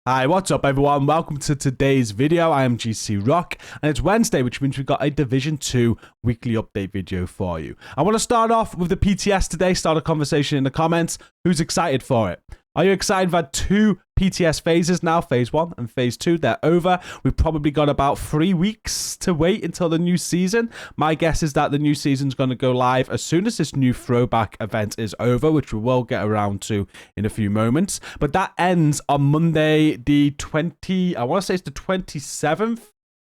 Hi, what's up everyone? Welcome to today's video. I am GCROCK and it's Wednesday, which means we've got a Division 2 weekly update video for you. I want to start off with the PTS today, start a conversation in the comments. Who's excited for it? Are you excited? We've had two PTS phases now, phase 1 and phase 2. They're over. We've probably got about 3 weeks to wait until the new season. My guess is that the new season's going to go live as soon as this new throwback event is over, which we will get around to in a few moments. But that ends on Monday, the 27th.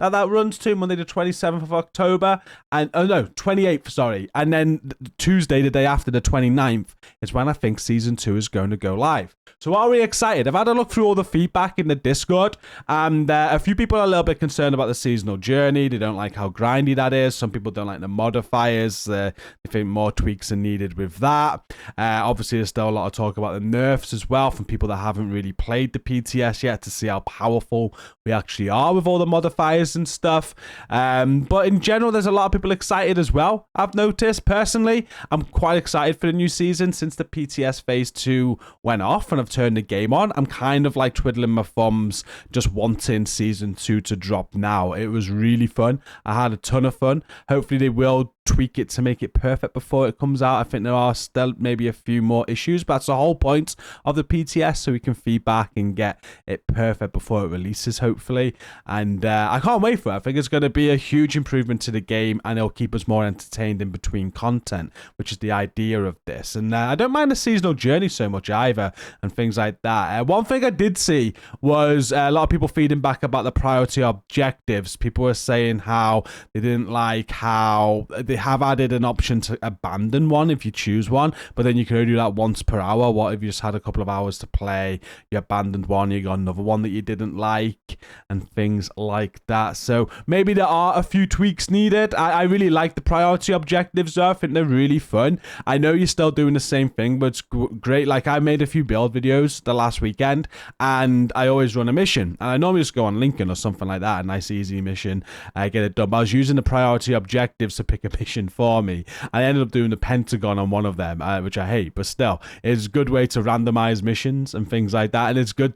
That runs to Monday the 27th of October, and 28th, sorry, and then Tuesday, the day after, the 29th, is when I think Season 2 is going to go live. So are we excited? I've had a look through all the feedback in the Discord, and a few people are a little bit concerned about the seasonal journey. They don't like how grindy that is. Some people don't like the modifiers. They think more tweaks are needed with that. Obviously, there's still a lot of talk about the nerfs as well from people that haven't really played the PTS yet to see how powerful we actually are with all the modifiers and stuff. But in general, there's a lot of people excited as well. I've noticed personally, I'm quite excited for the new season since the PTS phase 2 went off and I've turned the game on. I'm kind of like twiddling my thumbs, just wanting season 2 to drop now. It was really fun. I had a ton of fun. Hopefully they will tweak it to make it perfect before it comes out. I think there are still maybe a few more issues, but that's the whole point of the PTS, so we can feedback and get it perfect before it releases, hopefully. And I can't wait for it. I think it's going to be a huge improvement to the game, and it'll keep us more entertained in between content, which is the idea of this. And I don't mind the seasonal journey so much either, and things like that. One thing I did see was a lot of people feeding back about the priority objectives. People were saying how they didn't like how they have added an option to abandon one if you choose one, but then you can only do that once per hour. What if you just had a couple of hours to play, you abandoned one, you got another one that you didn't like, and things like that. So maybe there are a few tweaks needed. I really like the priority objectives though. I think they're really fun. I know you're still doing the same thing, but it's great. Like, I made a few build videos the last weekend and I always run a mission, and I normally just go on Lincoln or something like that, a nice easy mission, get it done. But I was using the priority objectives to pick a mission for me. I ended up doing the Pentagon on one of them, which I hate, but still, it's a good way to randomize missions and things like that. And it's good.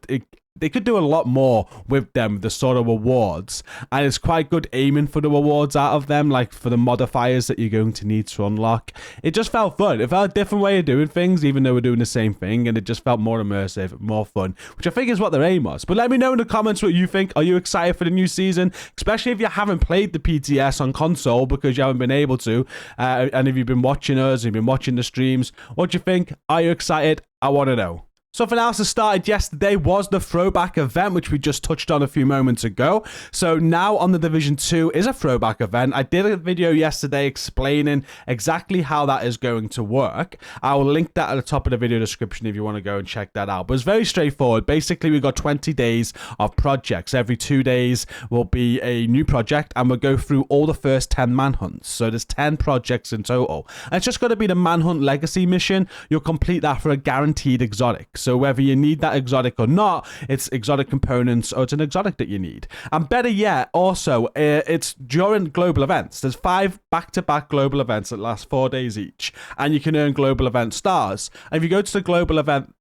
They could do a lot more with them, the sort of rewards, and it's quite good aiming for the rewards out of them, like for the modifiers that you're going to need to unlock. It just felt fun. It felt a different way of doing things, even though we're doing the same thing, and it just felt more immersive, more fun, which I think is what their aim was. But let me know in the comments what you think. Are you excited for the new season, especially if you haven't played the PTS on console because you haven't been able to, and if you've been watching us, you've been watching the streams, what do you think? Are you excited? I want to know. Something else that started yesterday was the Throwback Event, which we just touched on a few moments ago. So now on the Division 2 is a Throwback Event. I did a video yesterday explaining exactly how that is going to work. I will link that at the top of the video description if you want to go and check that out. But it's very straightforward. Basically, we've got 20 days of projects. Every 2 days will be a new project, and we'll go through all the first 10 manhunts. So there's 10 projects in total. And it's just going to be the Manhunt Legacy mission. You'll complete that for a guaranteed exotic. So whether you need that exotic or not, it's exotic components or it's an exotic that you need. And better yet, also, it's during global events. There's 5 back-to-back global events that last 4 days each, and you can earn global event stars. And if you go to the global event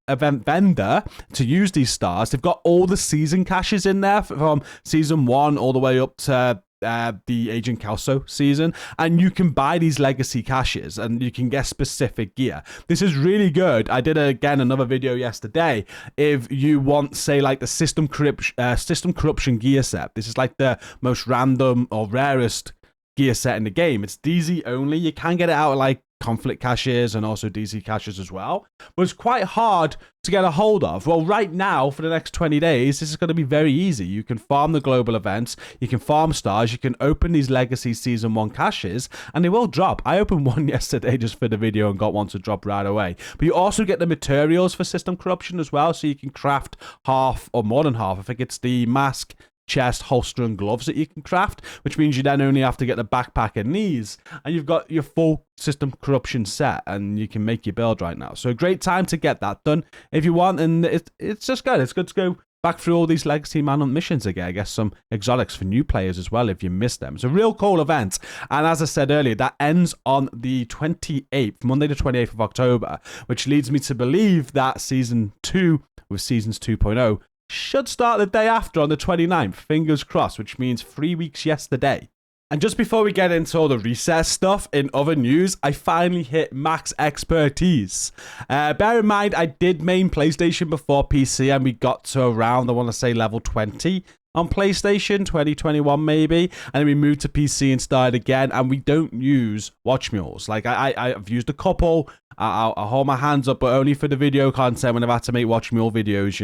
vendor to use these stars, they've got all the season caches in there from season 1 all the way up to the Agent Kelso season, and you can buy these legacy caches and you can get specific gear. This is really good. I did another video yesterday. If you want, say, like the system corruption gear set, this is like the most random or rarest gear set in the game. It's DZ only. You can get it out of like conflict caches and also DC caches as well, but it's quite hard to get a hold of. Well, right now for the next 20 days this is going to be very easy. You can farm the global events, you can farm stars, you can open these legacy season 1 caches, and they will drop. I opened one yesterday just for the video and got one to drop right away. But you also get the materials for system corruption as well, so you can craft half or more than half. I think it's the mask, chest, holster, and gloves that you can craft, which means you then only have to get the backpack and these, and you've got your full system corruption set, and you can make your build right now. So a great time to get that done if you want, and it's just good. It's good to go back through all these legacy manhunt missions again. I guess some exotics for new players as well if you missed them. It's a real cool event, and as I said earlier, that ends on the 28th, Monday the 28th of October, which leads me to believe that Season 2 with Seasons 2.0 should start the day after on the 29th, fingers crossed, which means 3 weeks yesterday. And just before we get into all the reset stuff, in other news, I finally hit max expertise. Bear in mind, I did main PlayStation before PC, and we got to around, I want to say, level 20 on PlayStation, 2021 maybe, and then we moved to PC and started again, and we don't use watch mules. Like, I've used a couple. I'll hold my hands up, but only for the video content when I've had to make watch mule videos,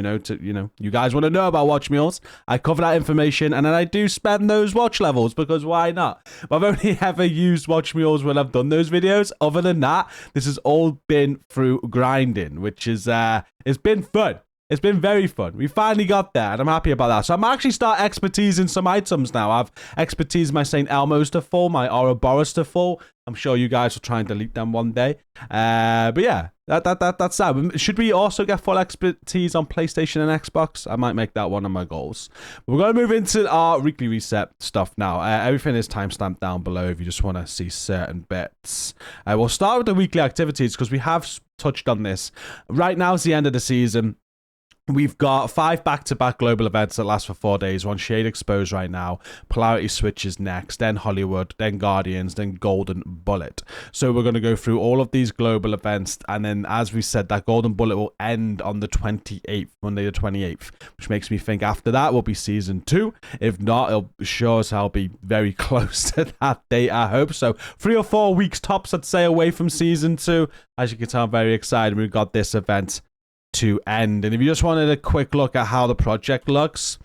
you guys want to know about watch mules. I cover that information, and then I do spend those watch levels, because why not? But I've only ever used watch mules when I've done those videos. Other than that, this has all been through grinding, which is, it's been fun. It's been very fun. We finally got there, and I'm happy about that. So I'm actually start expertise in some items now. I've expertise my St. Elmo's to full, my Ouroboros to full. I'm sure you guys will try and delete them one day. But yeah, that's that. Should we also get full expertise on PlayStation and Xbox? I might make that one of my goals. But we're going to move into our weekly reset stuff now. Everything is timestamped down below if you just want to see certain bits. We'll start with the weekly activities because we have touched on this. Right now is the end of the season. We've got 5 back-to-back global events that last for 4 days. We're on Shade Exposed right now. Polarity Switch is next, then Hollywood, then Guardians, then Golden Bullet. So we're going to go through all of these global events, and then, as we said, that Golden Bullet will end on the 28th, Monday the 28th, which makes me think after that will be Season 2. If not, it'll sure as hell be very close to that date, I hope. So 3 or 4 weeks tops, I'd say, away from Season 2. As you can tell, I'm very excited. We've got this event to end. And if you just wanted a quick look at how the project looks,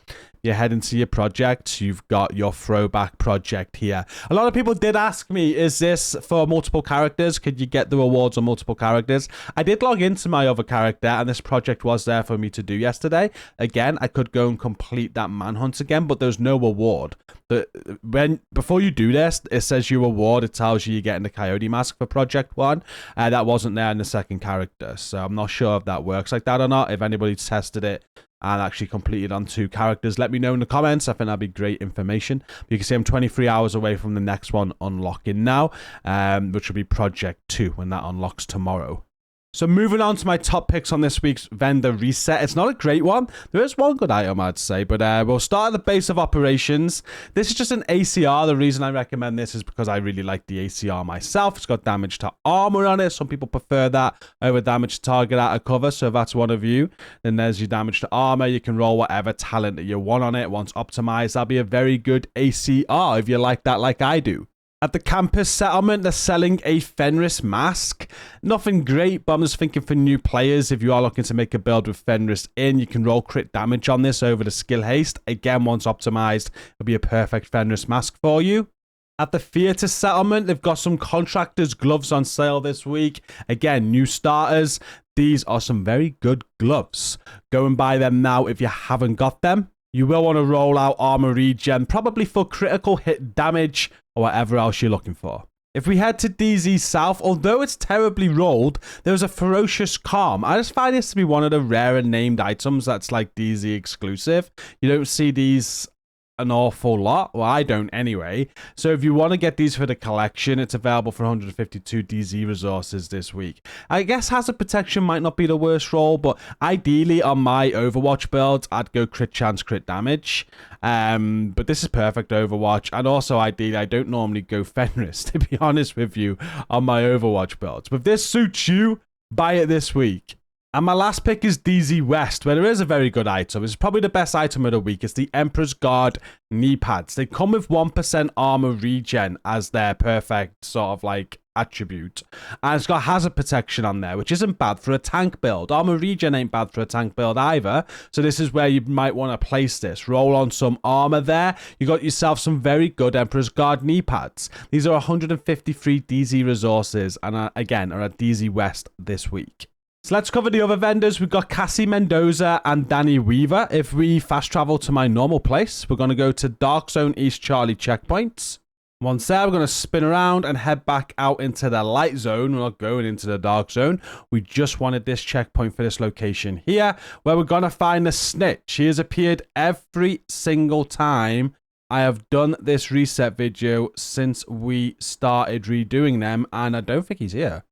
you head into your project, you've got your throwback project here. A lot of people did ask me, is this for multiple characters? Could you get the rewards on multiple characters? I did log into my other character, and this project was there for me to do yesterday. Again, I could go and complete that manhunt again, but there's no reward. Before you do this, it says your reward. It tells you you're getting the coyote mask for project 1. That wasn't there in the second character, so I'm not sure if that works like that or not. If anybody's tested it and actually completed on 2 characters, let me know in the comments. I think that'd be great information. You can see I'm 23 hours away from the next one unlocking now, which will be project 2 when that unlocks tomorrow. So moving on to my top picks on this week's vendor reset. It's not a great one. There is one good item, I'd say, but we'll start at the base of operations. This is just an ACR. The reason I recommend this is because I really like the ACR myself. It's got damage to armor on it. Some people prefer that over damage to target out of cover. So if that's one of you, then there's your damage to armor. You can roll whatever talent that you want on it. Once optimized, that'll be a very good ACR if you like that like I do. At the campus settlement, they're selling a Fenris mask. Nothing great, but I'm just thinking for new players, if you are looking to make a build with Fenris in, you can roll crit damage on this over the skill haste. Again, once optimized, it'll be a perfect Fenris mask for you. At the theater settlement, they've got some contractors' gloves on sale this week. Again, new starters. These are some very good gloves. Go and buy them now if you haven't got them. You will want to roll out armor regen, probably for critical hit damage or whatever else you're looking for. If we head to DZ South, although it's terribly rolled, there's a Ferocious Calm. I just find this to be one of the rarer named items that's like DZ exclusive. You don't see these an awful lot. Well, I don't anyway. So if you want to get these for the collection, it's available for 152 DZ resources this week. I guess Hazard Protection might not be the worst roll, but ideally on my Overwatch build, I'd go crit chance, crit damage. But this is perfect Overwatch. And also ideally, I don't normally go Fenris, to be honest with you, on my Overwatch builds. But if this suits you, buy it this week. And my last pick is DZ West, where there is a very good item. It's probably the best item of the week. It's the Emperor's Guard knee pads. They come with 1% armor regen as their perfect sort of like attribute. And it's got hazard protection on there, which isn't bad for a tank build. Armor regen ain't bad for a tank build either. So this is where you might want to place this. Roll on some armor there. You got yourself some very good Emperor's Guard knee pads. These are 153 DZ resources and again are at DZ West this week. So let's cover the other vendors. We've got Cassie, Mendoza, and Danny Weaver. If we fast travel to my normal place, we're going to go to Dark Zone East Charlie checkpoints. Once there, we're going to spin around and head back out into the light zone. We're not going into the dark zone. We just wanted this checkpoint for this location here, where we're going to find the snitch. He has appeared every single time I have done this reset video since we started redoing them, and I don't think he's here.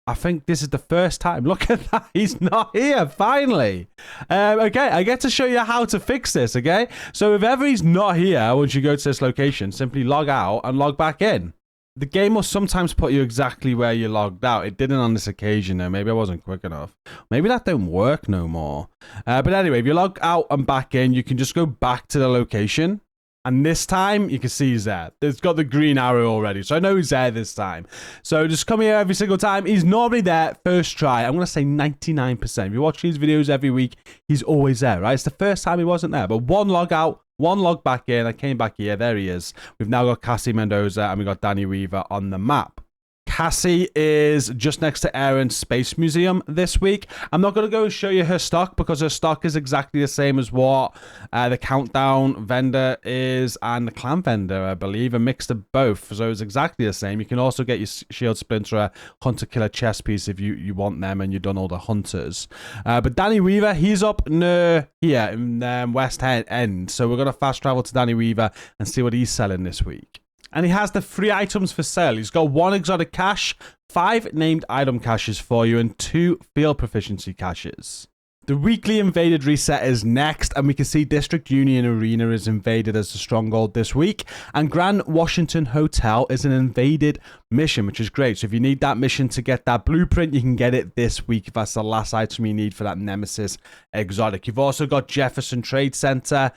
I think this is the first time. Look at that. He's not here, finally. Okay, I get to show you how to fix this, okay? So if ever he's not here, once you go to this location, simply log out and log back in. The game will sometimes put you exactly where you logged out. It didn't on this occasion, though. Maybe I wasn't quick enough. Maybe that don't work no more. But anyway, if you log out and back in, you can just go back to the location. And this time, you can see he's there. It's got the green arrow already, so I know he's there this time. So just come here every single time. He's normally there first try. I'm going to say 99%. If you watch these videos every week, he's always there, right? It's the first time he wasn't there. But one log out, one log back in. I came back here. There he is. We've now got Cassie, Mendoza, and we've got Danny Weaver on the map. Cassie is just next to Aaron's Space Museum this week. I'm not going to go and show you her stock because her stock is exactly the same as what the Countdown vendor is and the Clan vendor, I believe, a mix of both. So it's exactly the same. You can also get your Shield Splinterer, Hunter Killer chest piece if you want them and you've done all the hunters. But Danny Weaver, he's up near here in West End. So we're going to fast travel to Danny Weaver and see what he's selling this week. And he has the 3 items for sale. He's got 1 exotic cache, 5 named item caches for you, and 2 field proficiency caches. The weekly invaded reset is next, and we can see District Union Arena is invaded as the stronghold this week, and Grand Washington Hotel is an invaded mission, which is great. So if you need that mission to get that blueprint, you can get it this week if that's the last item you need for that Nemesis exotic. You've also got Jefferson Trade Center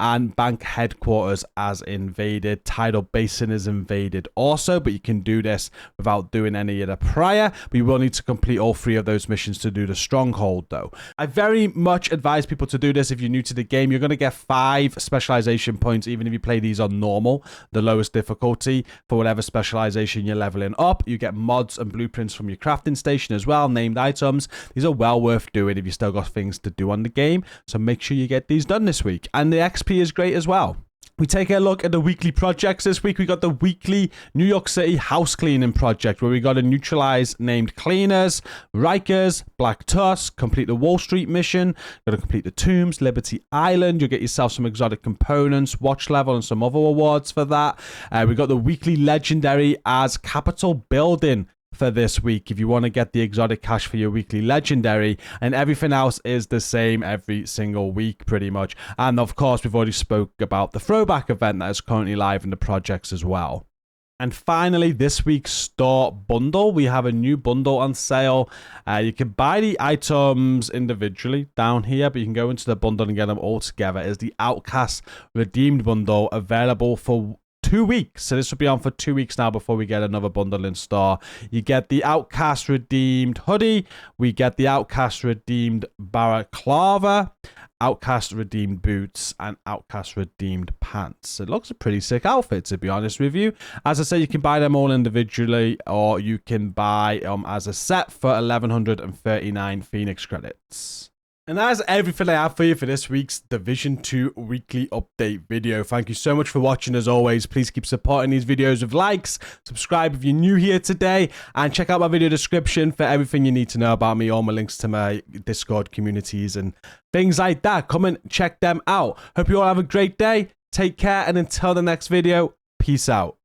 and bank headquarters as invaded. Tidal Basin is invaded also, but you can do this without doing any of the prior. But you will need to complete all 3 of those missions to do the stronghold, though. I very much advise people to do this if you're new to the game. You're going to get 5 specialization points, even if you play these on normal, the lowest difficulty, for whatever specialization you're leveling up. You get mods and blueprints from your crafting station as well, named items. These are well worth doing if you still got things to do on the game. So make sure you get these done this week. And the XP is great as well. We take a look at the weekly projects this week. We got the weekly New York City house cleaning project where we got to neutralize named cleaners, Rikers, Black Tusk, complete the Wall Street mission, got to complete the tombs, Liberty Island. You'll get yourself some exotic components, watch level, and some other awards for that. We got the weekly legendary as Capitol Building for this week if you want to get the exotic cache for your weekly legendary, and everything else is the same every single week pretty much. And of course, we've already spoke about the Throwback Event that is currently live in the projects as well. And finally, this week's store bundle. We have a new bundle on sale. You can buy the items individually down here, but you can go into the bundle and get them all together. It's the Outcast Redeemed bundle, available for 2 weeks. So this will be on for 2 weeks now before we get another bundle in store. You get the Outcast Redeemed hoodie. We get the Outcast Redeemed balaclava, Outcast Redeemed boots, and Outcast Redeemed pants. It looks a pretty sick outfit, to be honest with you. As I say, you can buy them all individually, or you can buy them as a set for 1,139 Phoenix credits. And that's everything I have for you for this week's Division 2 weekly update video. Thank you so much for watching. As always, please keep supporting these videos with likes, subscribe if you're new here today, and check out my video description for everything you need to know about me, all my links to my Discord communities and things like that. Come and check them out. Hope you all have a great day. Take care, and until the next video, peace out.